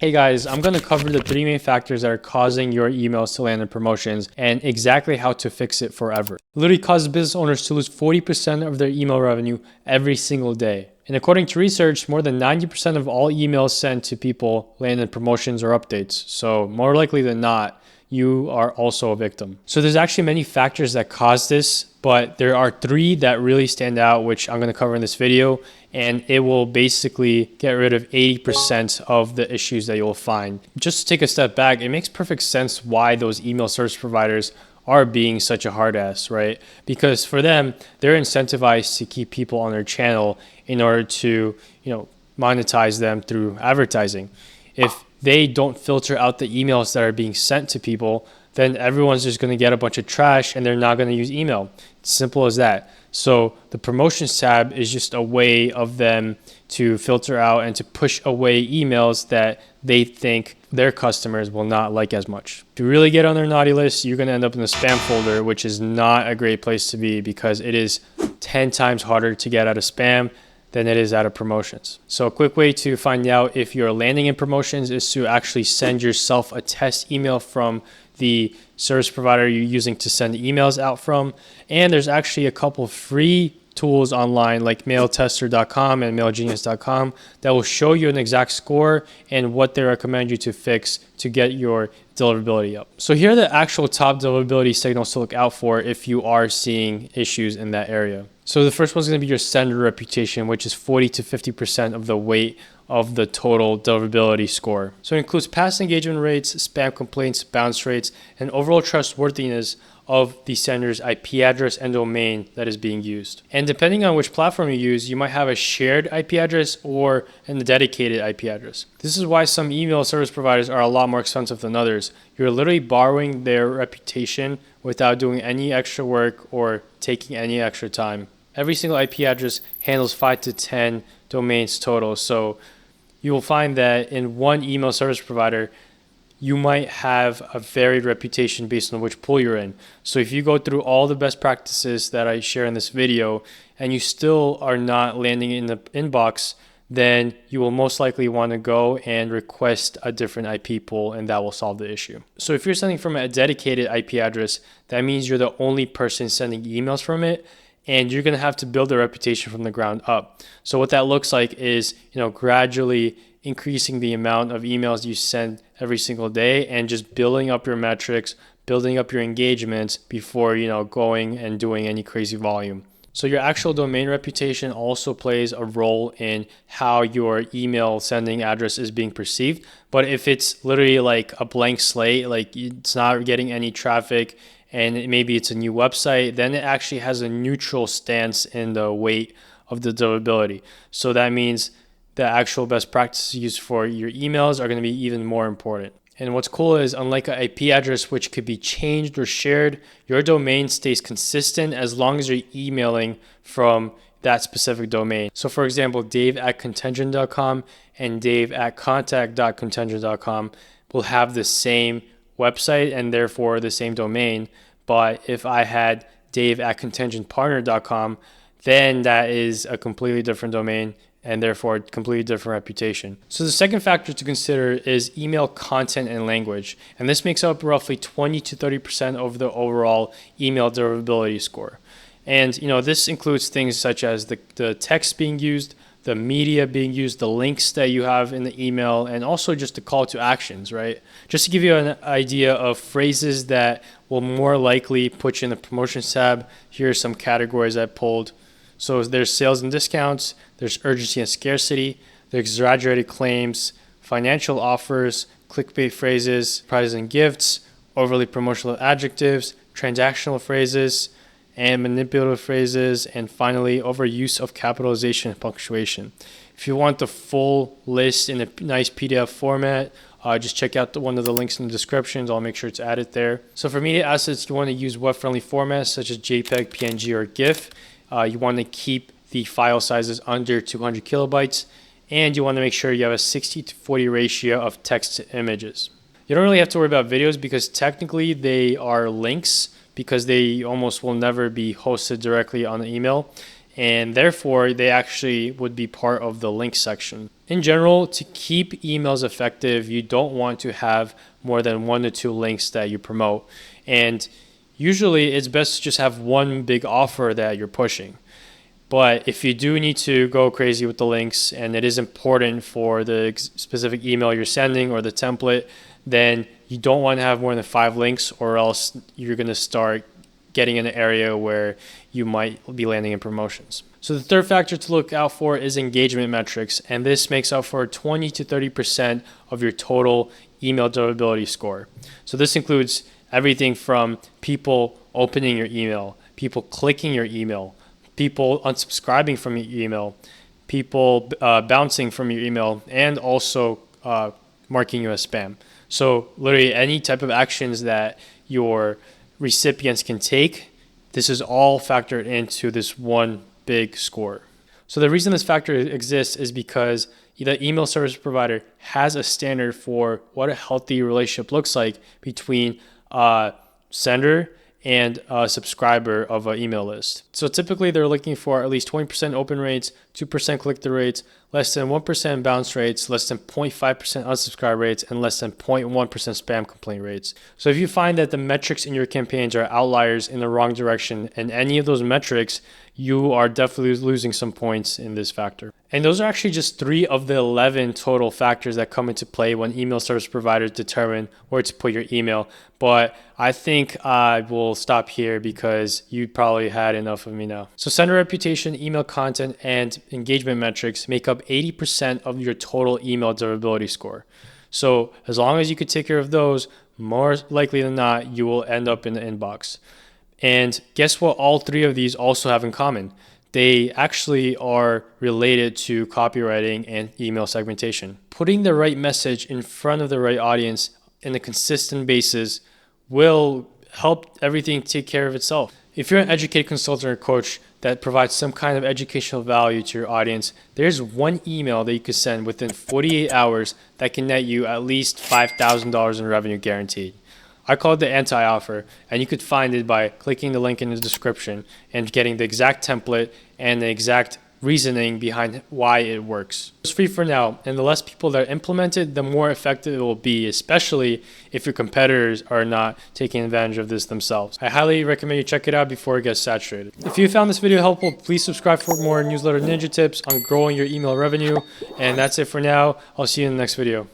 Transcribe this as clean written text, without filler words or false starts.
Hey guys, I'm going to cover the three main factors that are causing your emails to land in promotions and exactly how to fix it forever. It literally causes business owners to lose 40% of their email revenue every single day. And according to research, more than 90% of all emails sent to people land in promotions or updates. So more likely than not, you are also a victim. So there's actually many factors that cause this, but there are three that really stand out, which I'm going to cover in this video, and it will basically get rid of 80% of the issues that you'll find. Just to take a step back, it makes perfect sense why those email service providers are being such a hard ass, right? Because for them, they're incentivized to keep people on their channel in order to, monetize them through advertising. If they don't filter out the emails that are being sent to people, then everyone's just going to get a bunch of trash and they're not going to use email. It's simple as that. So the promotions tab is just a way of them to filter out and to push away emails that they think their customers will not like as much. If you really get on their naughty list, you're going to end up in the spam folder, which is not a great place to be because it is 10 times harder to get out of spam than it is out of promotions. So a quick way to find out if you're landing in promotions is to actually send yourself a test email from the service provider you're using to send emails out from. And there's actually a couple free tools online like mailtester.com and mailgenius.com that will show you an exact score and what they recommend you to fix to get your deliverability up. So here are the actual top deliverability signals to look out for if you are seeing issues in that area. So the first one's going to be your sender reputation, which is 40 to 50% of the weight of the total deliverability score. So it includes past engagement rates, spam complaints, bounce rates, and overall trustworthiness of the sender's IP address and domain that is being used. And depending on which platform you use, you might have a shared IP address or a dedicated IP address. This is why some email service providers are a lot more expensive than others. You're literally borrowing their reputation without doing any extra work or taking any extra time. Every single IP address handles 5 to 10 domains total. So you will find that in one email service provider, you might have a varied reputation based on which pool you're in. So if you go through all the best practices that I share in this video and you still are not landing in the inbox, then you will most likely want to go and request a different IP pool, and that will solve the issue. So if you're sending from a dedicated IP address, that means you're the only person sending emails from it, and you're going to have to build a reputation from the ground up. So what that looks like is, gradually increasing the amount of emails you send every single day and just building up your metrics, building up your engagements before, going and doing any crazy volume. So your actual domain reputation also plays a role in how your email sending address is being perceived. But if it's literally like a blank slate, like it's not getting any traffic, and maybe it's a new website, then it actually has a neutral stance in the weight of the deliverability. So that means the actual best practices used for your emails are going to be even more important. And what's cool is, unlike an IP address which could be changed or shared, your domain stays consistent as long as you're emailing from that specific domain. So for example, dave@contention.com and dave@contact.contention.com will have the same website and therefore the same domain. But if I had dave@contentionpartner.com, then that is a completely different domain and therefore a completely different reputation. So the second factor to consider is email content and language. And this makes up roughly 20 to 30% of the overall email deliverability score. And this includes things such as the text being used, the media being used, the links that you have in the email, and also just the call to actions, right? Just to give you an idea of phrases that will more likely put you in the promotions tab, here are some categories I pulled. So there's sales and discounts, there's urgency and scarcity, there's exaggerated claims, financial offers, clickbait phrases, prizes and gifts, overly promotional adjectives, transactional phrases, and manipulative phrases, and finally, overuse of capitalization and punctuation. If you want the full list in a nice PDF format, just check out one of the links in the descriptions. I'll make sure to add it there. So for media assets, you want to use web-friendly formats such as JPEG, PNG, or GIF. You want to keep the file sizes under 200 kilobytes, and you want to make sure you have a 60 to 40 ratio of text to images. You don't really have to worry about videos because technically they are links, because they almost will never be hosted directly on the email, and therefore they actually would be part of the link section. In general, to keep emails effective, you don't want to have more than 1 to 2 links that you promote. And usually it's best to just have one big offer that you're pushing. But if you do need to go crazy with the links and it is important for the specific email you're sending or the template, then you don't want to have more than 5 links, or else you're going to start getting in an area where you might be landing in promotions. So the third factor to look out for is engagement metrics, and this makes up for 20 to 30% of your total email deliverability score. So this includes everything from people opening your email, people clicking your email, people unsubscribing from your email, people bouncing from your email, and also marking you as spam. So literally any type of actions that your recipients can take, this is all factored into this one big score. So the reason this factor exists is because the email service provider has a standard for what a healthy relationship looks like between a sender and a subscriber of an email list. So typically they're looking for at least 20% open rates, 2% click-through rates, less than 1% bounce rates, less than 0.5% unsubscribe rates, and less than 0.1% spam complaint rates. So if you find that the metrics in your campaigns are outliers in the wrong direction in any of those metrics, you are definitely losing some points in this factor. And those are actually just 3 of the 11 total factors that come into play when email service providers determine where to put your email. But I think I will stop here because you probably had enough of me now. So sender reputation, email content, and engagement metrics make up 80% of your total email deliverability score. So as long as you could take care of those, more likely than not, you will end up in the inbox. And guess what all 3 of these also have in common? They actually are related to copywriting and email segmentation. Putting the right message in front of the right audience in a consistent basis will help everything take care of itself. If you're an educated consultant or coach that provides some kind of educational value to your audience, there's one email that you can send within 48 hours that can net you at least $5,000 in revenue guaranteed. I call it the anti-offer, and you could find it by clicking the link in the description and getting the exact template and the exact reasoning behind why it works. It's free for now, and the less people that implement it, the more effective it will be, especially if your competitors are not taking advantage of this themselves. I highly recommend you check it out before it gets saturated. If you found this video helpful, please subscribe for more newsletter ninja tips on growing your email revenue. And that's it for now. I'll see you in the next video.